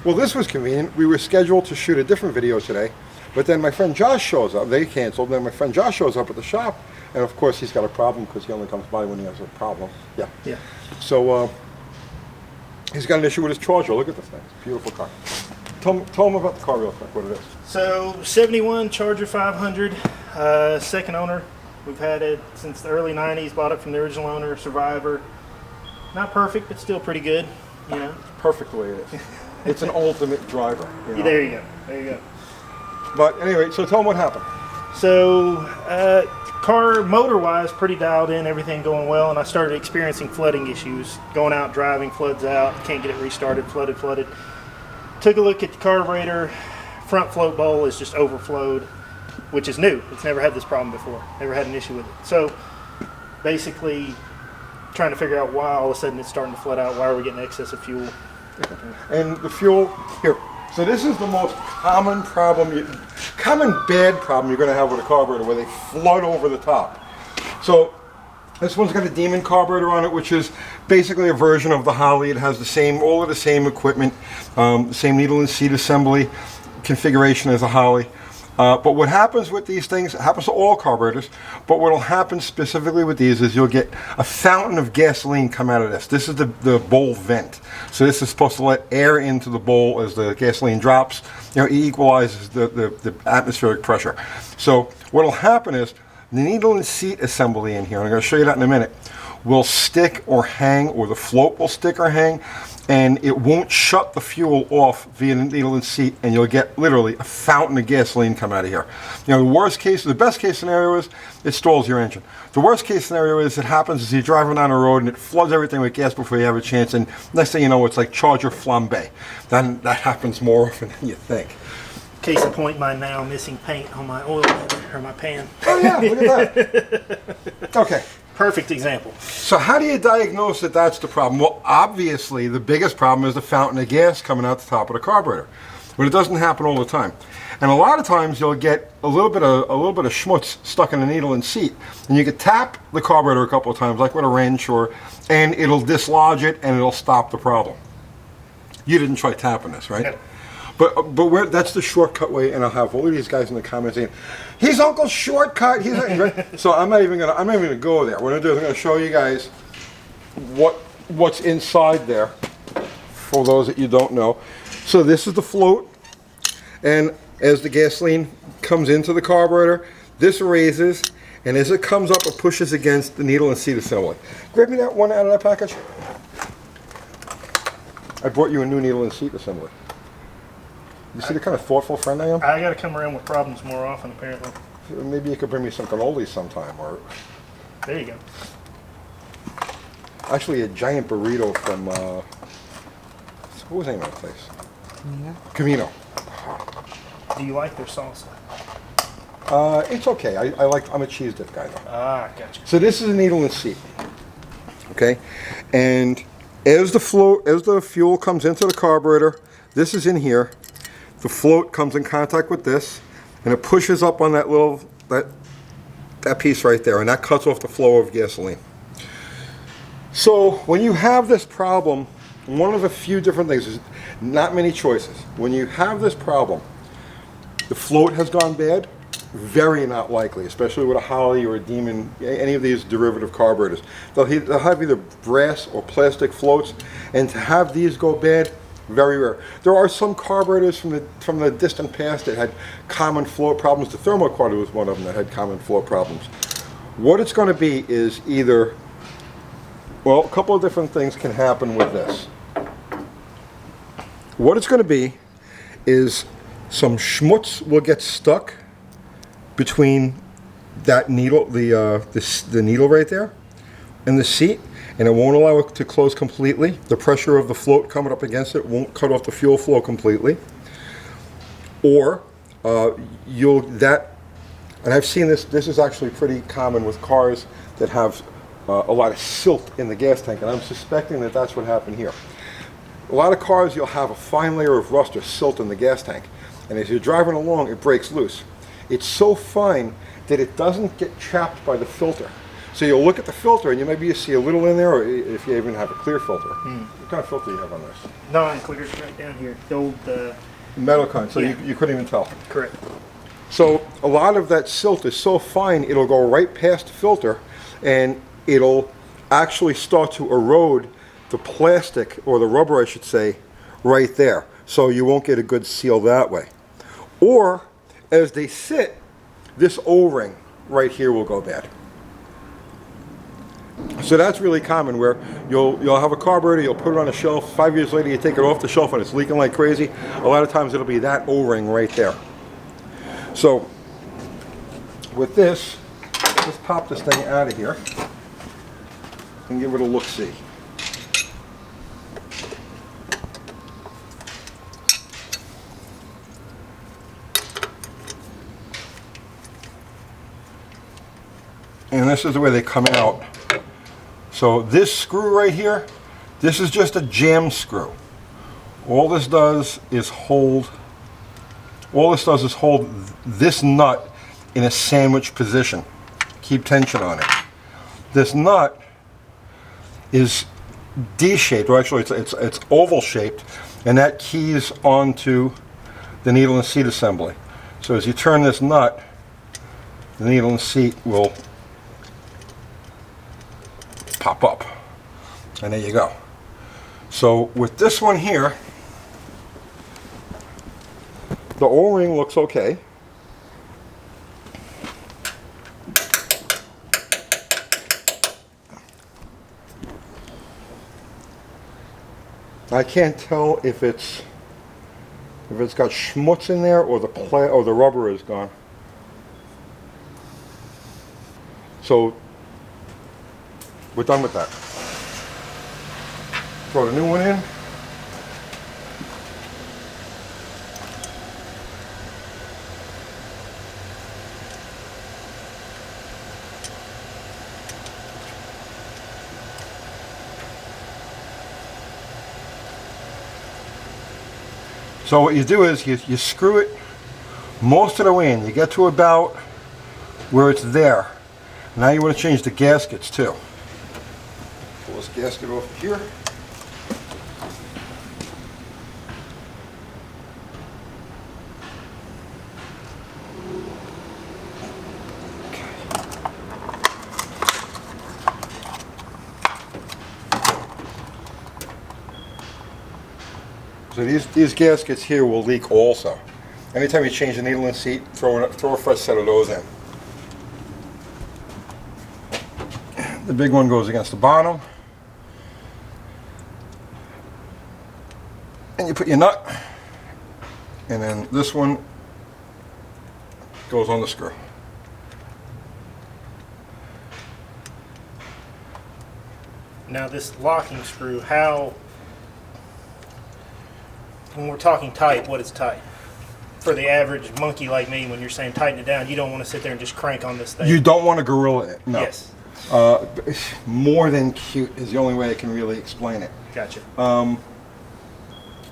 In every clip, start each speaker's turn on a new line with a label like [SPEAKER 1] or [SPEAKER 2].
[SPEAKER 1] Well, this was convenient. We were scheduled to shoot a different video today, but then my friend Josh shows up. They canceled. Then my friend Josh shows up at the shop, and of course he's got a problem because he only comes by when he has a problem. Yeah.
[SPEAKER 2] Yeah.
[SPEAKER 1] So he's got an issue with his charger. Look at this thing. It's a beautiful car. Tell him about the car real quick, what it is.
[SPEAKER 2] So 71 Charger 500, second owner. We've had it since the early 90s, bought it from the original owner, Survivor. Not perfect, but still pretty good, you know.
[SPEAKER 1] Perfect the way it is. It's an ultimate driver. You know?
[SPEAKER 2] There you go, there you go.
[SPEAKER 1] But anyway, so tell him what happened.
[SPEAKER 2] So car motor-wise, pretty dialed in, everything going well, and I started experiencing flooding issues. Going out driving, floods out, can't get it restarted, flooded. Took a look at the carburetor, front float bowl is just overflowed, which is new. It's never had this problem before, never had an issue with it. So basically trying to figure out why all of a sudden it's starting to flood out, why are we getting excess of fuel.
[SPEAKER 1] And the fuel, here, so this is the most common problem, common bad problem you're going to have with a carburetor, where they flood over the top. So this one's got a Demon carburetor on it, which is basically a version of the Holly. It has the same, all of the same equipment, same needle and seat assembly configuration as a Holly. But what happens with these things, it happens to all carburetors, but what will happen specifically with these is you'll get a fountain of gasoline come out of this. This is the bowl vent. So this is supposed to let air into the bowl as the gasoline drops. You know, it equalizes the atmospheric pressure. So what will happen is the needle and seat assembly in here, and I'm going to show you that in a minute, will stick or hang, or the float will stick or hang, and it won't shut the fuel off via the needle and seat, and you'll get literally a fountain of gasoline come out of here. You know, the best case scenario is it stalls your engine. The worst case scenario is it happens as you're driving down the road and it floods everything with gas before you have a chance, and next thing you know, it's like Charger flambe. Then that happens more often than you think.
[SPEAKER 2] Case in point, mine now missing paint on my oil or my pan.
[SPEAKER 1] Oh yeah, look at that. Okay.
[SPEAKER 2] Perfect example.
[SPEAKER 1] So how do you diagnose that that's the problem? Well, obviously the biggest problem is the fountain of gas coming out the top of the carburetor. But it doesn't happen all the time. And a lot of times you'll get a little bit of schmutz stuck in the needle and seat, and you could tap the carburetor a couple of times, like with a wrench, and it'll dislodge it and it'll stop the problem. You didn't try tapping this, right?
[SPEAKER 2] No.
[SPEAKER 1] But that's the shortcut way, and I'll have all of these guys in the comments saying, "He's Uncle Shortcut." He's right? So I'm not even gonna go there. What I'm gonna do is I'm gonna show you guys what's inside there, for those that you don't know. So this is the float, and as the gasoline comes into the carburetor, this raises, and as it comes up, it pushes against the needle and seat assembly. Grab me that one out of that package. I brought you a new needle and seat assembly. You see the kind of thoughtful friend I am?
[SPEAKER 2] I got to come around with problems more often, apparently.
[SPEAKER 1] Maybe you could bring me some cannolis sometime, or
[SPEAKER 2] There you go.
[SPEAKER 1] actually a giant burrito from what was the name of that place? Camino.
[SPEAKER 2] Do you like their salsa?
[SPEAKER 1] It's okay. I'm a cheese dip guy though.
[SPEAKER 2] Ah, gotcha.
[SPEAKER 1] So this is a needle and seat. Okay, and as the fuel comes into the carburetor, this is in here. The float comes in contact with this, and it pushes up on that little that piece right there, and that cuts off the flow of gasoline. So when you have this problem, one of a few different things, there's not many choices. When you have this problem, the float has gone bad, very not likely, especially with a Holly or a Demon, any of these derivative carburetors. They'll have either brass or plastic floats, and to have these go bad, very rare. There are some carburetors from the distant past that had common float problems. The thermocarburetor was one of them that had common float problems. What it's going to be is either, well, a couple of different things can happen with this. What it's going to be is some schmutz will get stuck between that needle, the needle right there, and the seat, and it won't allow it to close completely. The pressure of the float coming up against it won't cut off the fuel flow completely. Or and I've seen this is actually pretty common with cars that have a lot of silt in the gas tank, and I'm suspecting that that's what happened here. A lot of cars, you'll have a fine layer of rust or silt in the gas tank, and as you're driving along, it breaks loose. It's so fine that it doesn't get chapped by the filter. So you'll look at the filter and maybe you see a little in there, or if you even have a clear filter. What kind of filter do you have on this?
[SPEAKER 2] Non-clear, right down here. The old
[SPEAKER 1] metal kind, so
[SPEAKER 2] yeah.
[SPEAKER 1] you couldn't even tell.
[SPEAKER 2] Correct.
[SPEAKER 1] So a lot of that silt is so fine, it'll go right past the filter and it'll actually start to erode the plastic, or the rubber I should say, right there. So you won't get a good seal that way. Or as they sit, this O-ring right here will go bad. So that's really common, where you'll have a carburetor, you'll put it on a shelf, 5 years later you take it off the shelf and it's leaking like crazy. A lot of times it'll be that O-ring right there. So with this, let's pop this thing out of here and give it a look-see. And this is the way they come out. So this screw right here, this is just a jam screw. All this does is hold this nut in a sandwich position. Keep tension on it. This nut is D-shaped, or actually it's oval shaped, and that keys onto the needle and seat assembly. So as you turn this nut, the needle and seat will pop up, and there you go. So with this one here, the O-ring looks okay. I can't tell if it's got schmutz in there, or the rubber is gone. So we're done with that. Throw the new one in. So what you do is you screw it most of the way in. You get to about where it's there. Now you want to change the gaskets too. Pull this gasket off here. So these gaskets here will leak also. Anytime you change the needle and seat, throw a fresh set of those in. The big one goes against the bottom. And you put your nut, and then this one goes on the screw.
[SPEAKER 2] Now this locking screw, when we're talking tight, what is tight? For the average monkey like me, when you're saying tighten it down, you don't want to sit there and just crank on this thing.
[SPEAKER 1] You don't want to gorilla it, no.
[SPEAKER 2] Yes.
[SPEAKER 1] More than cute is the only way I can really explain it.
[SPEAKER 2] Gotcha.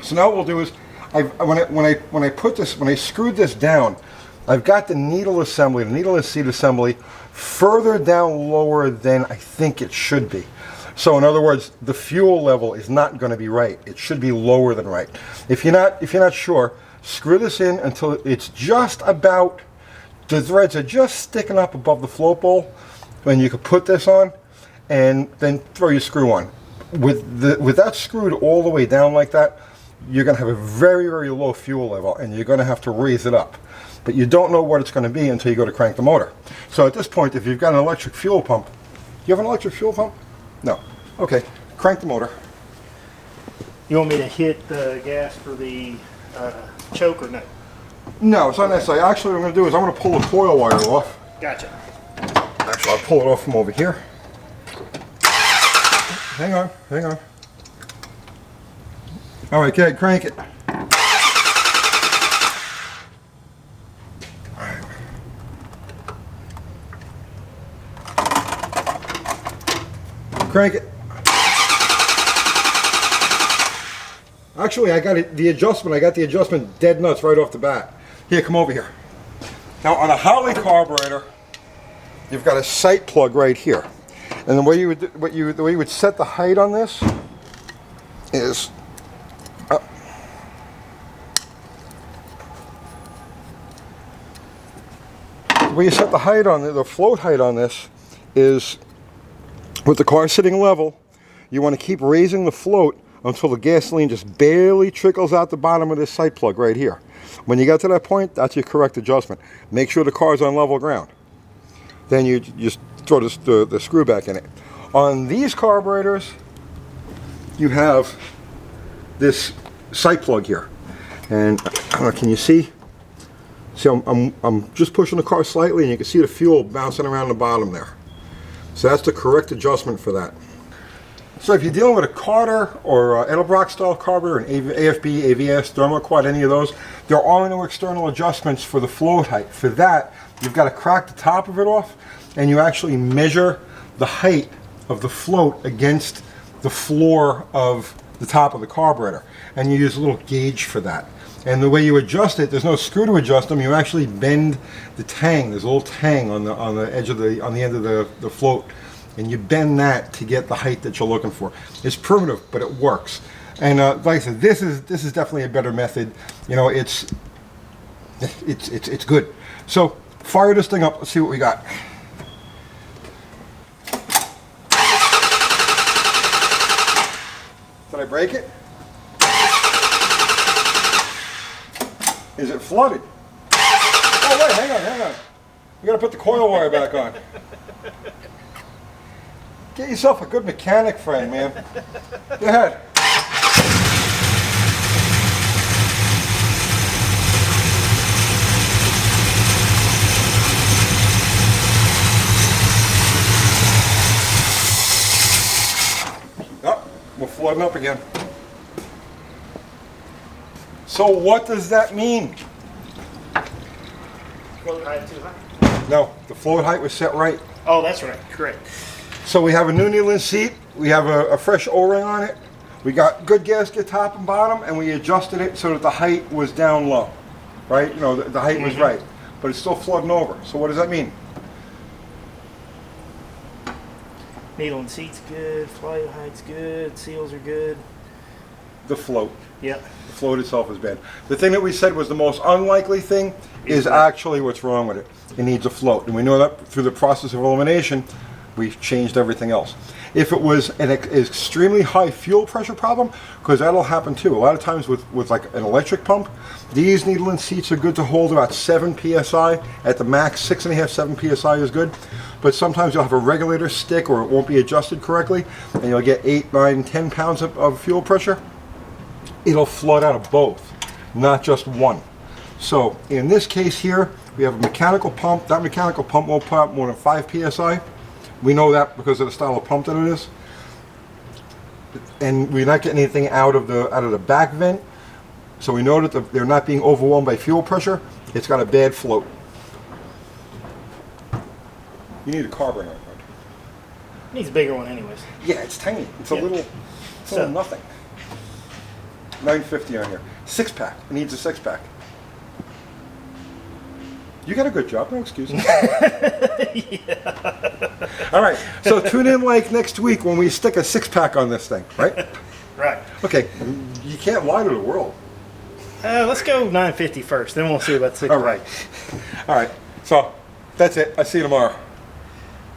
[SPEAKER 1] So now what we'll do is, when I screwed this down, I've got the needle assembly, the needle and seat assembly, further down lower than I think it should be. So in other words, the fuel level is not going to be right. It should be lower than right. If you're not sure, screw this in until it's just about, the threads are just sticking up above the float bowl, and you can put this on, and then throw your screw on. With that screwed all the way down like that, you're going to have a very, very low fuel level, and you're going to have to raise it up. But you don't know what it's going to be until you go to crank the motor. So at this point, if you've got an electric fuel pump, you have an electric fuel pump? No. Okay, crank the motor.
[SPEAKER 2] You want me to hit the gas for the choke or no?
[SPEAKER 1] No, it's not necessary. Actually, what I'm going to do is I'm going to pull the coil wire off.
[SPEAKER 2] Gotcha.
[SPEAKER 1] Actually, I'll pull it off from over here. Hang on, hang on. All right, okay, crank it. Crank it. Actually, I got the adjustment dead nuts right off the bat. Here, come over here. Now on a Harley carburetor, you've got a sight plug right here. And the way you would set the height on this is up. The way you set the height on the float height on this is with the car sitting level, you want to keep raising the float until the gasoline just barely trickles out the bottom of this sight plug right here. When you get to that point, that's your correct adjustment. Make sure the car's on level ground. Then you just throw the screw back in it. On these carburetors, you have this sight plug here. And I don't know, can you see? See, I'm just pushing the car slightly and you can see the fuel bouncing around the bottom there. So that's the correct adjustment for that. So if you're dealing with a Carter or Edelbrock style carburetor, an AFB, AVS, Thermoquad, any of those, there are no external adjustments for the float height. For that, you've got to crack the top of it off and you actually measure the height of the float against the floor of the top of the carburetor. And you use a little gauge for that. And the way you adjust it, there's no screw to adjust them. You actually bend the tang. There's a little tang on the edge of on the end of the float, and you bend that to get the height that you're looking for. It's primitive, but it works. And like I said, this is definitely a better method. You know, it's good. So fire this thing up. Let's see what we got. Did I break it? Is it flooded? Oh wait, hang on. You gotta put the coil wire back on. Get yourself a good mechanic friend, man. Go ahead. Oh, we're flooding up again. So what does that mean?
[SPEAKER 2] Float height too high?
[SPEAKER 1] No, the float height was set right.
[SPEAKER 2] Oh, that's right. Correct.
[SPEAKER 1] So we have a new needle seat. We have a fresh O-ring on it. We got good gasket top and bottom, and we adjusted it so that the height was down low. Right? You know, the height was right. But it's still flooding over. So what does that mean?
[SPEAKER 2] Needle and seat's good. Float height's good. Seals are good.
[SPEAKER 1] The float.
[SPEAKER 2] Yep.
[SPEAKER 1] The float itself is bad. The thing that we said was the most unlikely thing is actually what's wrong with it. It needs a float. And we know that through the process of elimination, we've changed everything else. If it was an extremely high fuel pressure problem, because that'll happen too. A lot of times with like an electric pump, these needle and seats are good to hold about 7 psi. At the max, 6.5, 7 psi is good. But sometimes you'll have a regulator stick or it won't be adjusted correctly, and you'll get 8, 9, 10 pounds of fuel pressure. It'll flood out of both, not just one. So in this case here, we have a mechanical pump. That mechanical pump won't put out more than 5 psi. We know that because of the style of pump that it is. And we're not getting anything out of the back vent. So we know that they're not being overwhelmed by fuel pressure. It's got a bad float. You need a carburetor.
[SPEAKER 2] Needs a bigger one anyways.
[SPEAKER 1] Yeah, it's tiny. It's a little nothing. 950 on here. 6-pack. It needs a 6-pack. You got a good job, no excuses.
[SPEAKER 2] Yeah.
[SPEAKER 1] All right, so tune in like next week when we stick a 6-pack on this thing, right?
[SPEAKER 2] Right.
[SPEAKER 1] Okay, you can't lie to the world.
[SPEAKER 2] Let's go 950 first, then we'll see about 6.
[SPEAKER 1] All right. So that's it. I'll see you tomorrow.